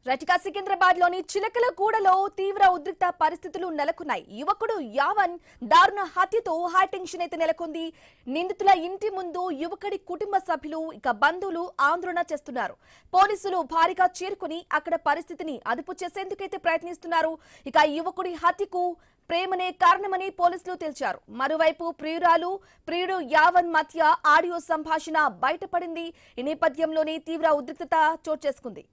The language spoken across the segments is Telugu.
రటికా సికింద్రాబాద్ లోని చిలకలగూడలో తీవ్ర ఉద్రిక్త పరిస్థితులు నెలకొన్నాయి. యువకుడు యావన్ దారుణ హత్యతో హైటెన్షన్ అయితే నెలకొంది. నిందితుల ఇంటి ముందు యువకుడి కుటుంబ సభ్యులు బంధువులు ఆందోళన చేస్తున్నారు. పోలీసులు భారీగా చేరుకుని అక్కడ పరిస్థితిని అదుపు చేసేందుకైతే ప్రయత్నిస్తున్నారు. యువకుడి హత్యకు ప్రేమనే కారణమని పోలీసులు తేల్చారు. మరోవైపు ప్రియుడు యావన్ మధ్య ఆడియో సంభాషణ బయటపడింది. ఈ నేపథ్యంలోనే తీవ్ర ఉద్రిక్తత చోటు చేసుకుంది.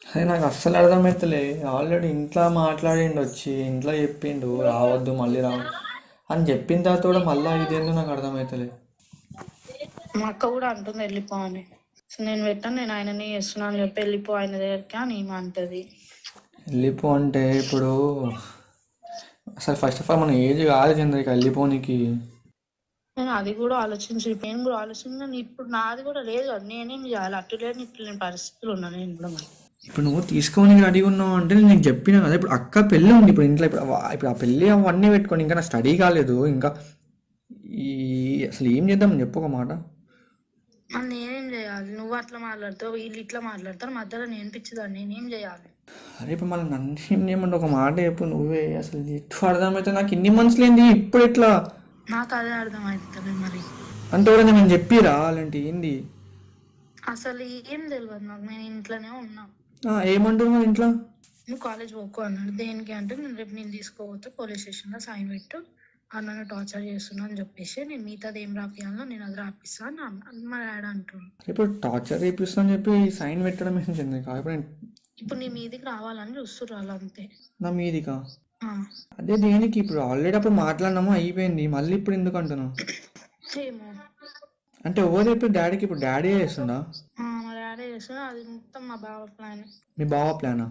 అదే నాకు అస్సలు అర్థమవుతలే. ఆల్రెడీ ఇంట్లో మాట్లాడిండు, వచ్చి ఇంట్లో చెప్పిండు రావద్దు మళ్ళీ అని చెప్పిన తర్వాత కూడా మళ్ళీ ఇదేందో నాకు అర్థమవుతలే. మా అక్క కూడా అంటుంది వెళ్ళిపో అని. నేను పెట్టాను, నేను ఆయనని చేస్తున్నాను అని చెప్పి వెళ్ళిపో ఆయన దగ్గరికి అని ఏమి అంటది. వెళ్ళిపో అంటే ఇప్పుడు అసలు ఫస్ట్ ఆఫ్ ఆల్ మన ఏజ్ కాదు చంద్రిక వెళ్ళిపోనికి. నేను అది కూడా నేను కూడా ఆలోచించాను. ఇప్పుడు నాది కూడా లేదు, నేనేం చేయాలి? అటు లేని ఇట్లు లేని పరిస్థితులు ఉన్నా నేను కూడా. ఇప్పుడు నువ్వు తీసుకోని రెడీ ఉన్నావు అంటే నేను నీకు చెప్పినా కదా. ఇప్పుడు అక్క పెళ్ళి ఉంది ఇప్పుడు ఇంట్లో. ఇప్పుడు ఆ పెళ్ళి అవన్నీ పెట్టుకొని ఇంకా నా స్టడీ కాలేదు. ఇంకా అసలు ఏం చేద్దామని చెప్పు ఒక మాట. నేనేం చేయాలి? నువ్వు అట్లా మాట్లాడతావు, వీళ్ళు ఇట్లా మాట్లాడతారు, మధ్యలో నేను పిచ్చిదాన్ని, నేనేం చేయాలి? అరే ఇప్పుడు మనం నన్ను ఏం చేయమంటే ఒక మాట చెప్పు నువ్వే. అసలు ఎట్లా అర్థమైతే నాకు ఇన్ని మనసులు ఏంది ఇప్పుడు ఎట్లా? నాకు అదే అర్థమవుతుంది మరి. అంటే ఎవరైనా నేను చెప్పిరా అలాంటి ఏంది? అసలు ఏం తెలియదు నాకు. నేను ఇంట్లోనే ఉన్నా. ఏమంటున్నావు ఇంట్లో? నువ్వు కాలేజ్ పోకు అన్నాడు. దేనికి అంటే రేపు నేను తీసుకోపోతే పోలీస్ స్టేషన్లో సైన్ పెట్టు, అన్నను టార్చర్ చేస్తున్నా అని చెప్పేసి నేను మిగతాది ఏం రాపియాలో నేను అది రాపిస్తాను అని మా డాడీ అంటున్నాను. ఇప్పుడు టార్చర్ చేపిస్తా అని చెప్పి సైన్ పెట్టడం ఏంటండి? ఇప్పుడు నీ మీదికి రావాలని చూస్తున్నారు అంతే. నా మీదికా? అదే దేనికి? ఇప్పుడు ఆల్రెడీ అప్పుడు మాట్లాడినామా, అయిపోయింది, మళ్ళీ ఇప్పుడు ఎందుకు అంటున్నావు? ఏమో అంటే ఎవరు ఇప్పుడు డాడీకి? ఇప్పుడు డాడీ చేస్తుండా? మా డాడీ చేస్తున్నా. అది మొత్తం మా బావ ప్లాన్. మీ బావ ప్లానా?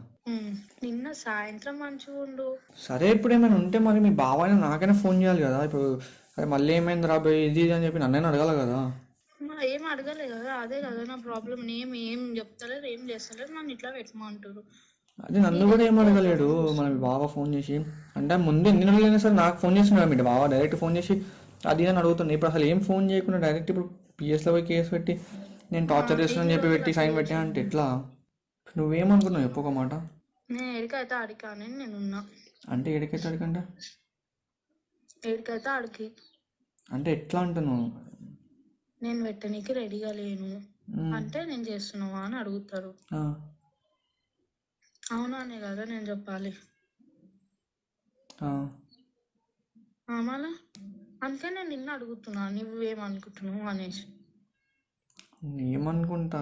నిన్న సాయంత్రం మంచిగా ఉండు. సరే ఇప్పుడు ఏమైనా ఉంటే మరి మీ బావైనా నాకైనా ఫోన్ చేయాలి కదా. ఇప్పుడు అరే మళ్ళీ ఏమైంది రాబోయే ఇది అని చెప్పి నన్నైనా అడగాలి కదా. ఏం అడగలేదు కదా, అదే కదా నా ప్రాబ్లం. ఏం చెప్తలేరు, ఏం చేస్తలేరు, నన్ను ఇట్లా పెట్టమంటారు. అదే నన్ను కూడా ఏం అడగలేడు మన మీ బావ ఫోన్ చేసి. అంటే ముందు ఎన్ని రోజులైనా సరే నాకు ఫోన్ చేస్తున్నాడు మీ బావ, డైరెక్ట్ ఫోన్ చేసి అది అని అడుగుతుంది. ఇప్పుడు అసలు ఏం ఫోన్ చేయకుండా డైరెక్ట్ ఇప్పుడు పిఎస్లో పోయి కేసు పెట్టి నేను టార్చర్ చేస్తున్నాను చెప్పి పెట్టి సైన్ పెట్టా అంటే ఎట్లా? నువ్వేమనుకున్నావు చెప్పు ఒక మాట. నేను ఎడికైతే అడిగానని నేను ఉన్నా. అంటే ఎడికైతే అడిగంట? ఎడికైతే అడిగి అంటే ఎట్లా అంటున్నావు? నేను పెట్టనీకి రెడీగా లేను అంటే నేను చేస్తున్నావా అని అడుగుతారు. అవునా అనే కదా నేను చెప్పాలి. మళ్ళా అందుకే నేను నిన్న అడుగుతున్నా నువ్వేమనుకుంటున్నావు అనేసి. ఏమనుకుంటా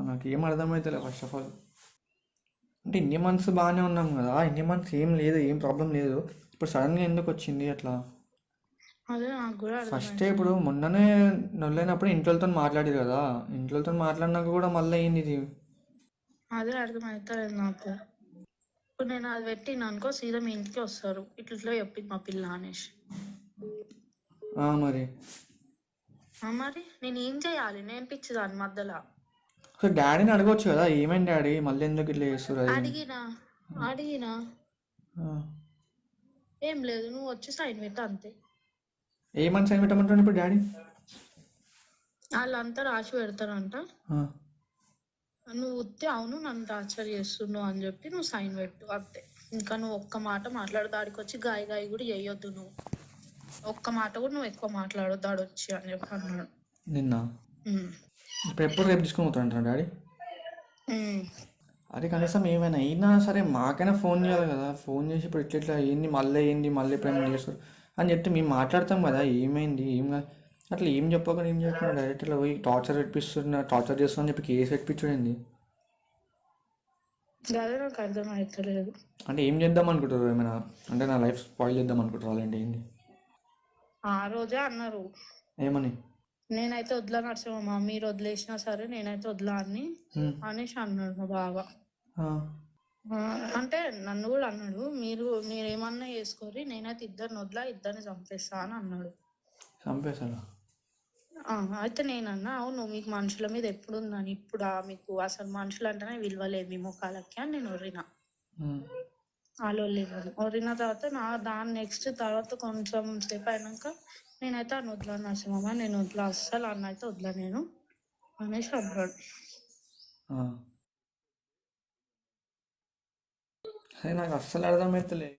నాకు ఏం అర్థమవుతలే ఫస్ట్ ఆఫ్ ఆల్. అంటే ఇన్ని మంత్స్ బాగానే ఉన్నాం కదా, ఇన్ని మంత్స్ ఏం లేదు, ఏం ప్రాబ్లం లేదు. ఇప్పుడు సడన్గా ఎందుకు వచ్చింది అట్లా? అదే నాకు కూడా ఫస్ట్ ఇప్పుడు మొన్ననే నొల్లైనప్పుడు ఇంట్లోతో మాట్లాడారు కదా, ఇంట్లోతో మాట్లాడినాక కూడా మళ్ళీ ఏంది ఇది? అదే అర్థమవుతలేదు నాకు. ఇప్పుడు నేను అది పెట్టిన అనుకో సీదా మీ ఇంటికి వస్తారు, ఇట్లా చెప్పింది మా పిల్ల అనేసి. మరి మరి నేను ఏం చేయాలి? నేను పిచ్చిదాన్ని మధ్యలో. డాడీని అడగవచ్చు కదా, ఏమైంది డాడీ మళ్ళీ ఎందుకు ఇట్లా చేస్తారు? అడిగినా ఏం లేదు, నువ్వు వచ్చి సైన్ పెట్ట అంతే. ఏమని సైన్ పెట్టమంటాడు ఇప్పుడు డాడీ? వాళ్ళంతా రాసి పెడతారంట, నువ్వు ఉత్తే అవును నన్ను టార్చర్ చేస్తున్నావు అని చెప్పి నువ్వు సైన్ పెట్టు అంతే. ఇంకా నువ్వు ఒక్క మాట మాట్లాడు, దాడికి వచ్చి గాయ కూడా చేయొద్దు. నువ్వు ఒక్క మాట కూడా నువ్వు ఎక్కువ మాట్లాడొద్దు దాడి వచ్చి అని చెప్పి అన్నాడు నిన్న. ఇప్పుడు ఎప్పుడు రేపు తీసుకుని పోతాడంట డాడీ? అది కనీసం ఏమైనా అయినా సరే మాకైనా ఫోన్ చేయాలి కదా. ఫోన్ చేసి ఇప్పుడు ఇట్లా ఏంది మళ్ళీ ఇప్పుడు ఏమైనా చేస్తారు అని చెప్తే మేము మాట్లాడతాం కదా, ఏమైంది ఏం కాదు. అట్లా ఏం చెప్పకుండా డైరెక్ట్ ఇట్లా పోయి టార్చర్ చేస్తున్నా అని చెప్పి కేసు పెట్టించండి. నాకు అర్థమవుతలేదు. అంటే ఏం చేద్దాం అనుకుంటారు? ఏమైనా అంటే నా లైఫ్ స్పాయిల్ చేద్దాం అనుకుంటారు అలాంటి ఏంది? ఆ రోజే అన్నారు ఏమని? నేనైతే వదిలా నరసింహమ్మ, మీరు వదిలేసినా సరే నేనైతే వదిలా అనేసి అన్నాడు మా బావ. అంటే నన్ను కూడా అన్నాడు, మీరేమన్నా చేసుకోరి, నేనైతే ఇద్దరిని వదిలా, ఇద్దరిని చంపేస్తా అని అన్నాడు. చంపేశాడు? అయితే నేనన్నా అవును మీకు మనుషుల మీద ఎప్పుడు ఉందని, ఇప్పుడు మీకు అసలు మనుషులు అంటేనే విలువలేదు మీ ముఖాలకి అని నేను ఒర్రినా. వాళ్ళు ఒర్రిన తర్వాత దాని నెక్స్ట్ తర్వాత కొంచెం సేపు అయినాక నేనైతే అన్న వదిలా నరసింహమ్మ, నేను వదిలా, అస్సలు అన్న అయితే వదిలా, నేను అనేసి అన్నాడు. అదే నాకు అస్సలు అర్థమవుతలే.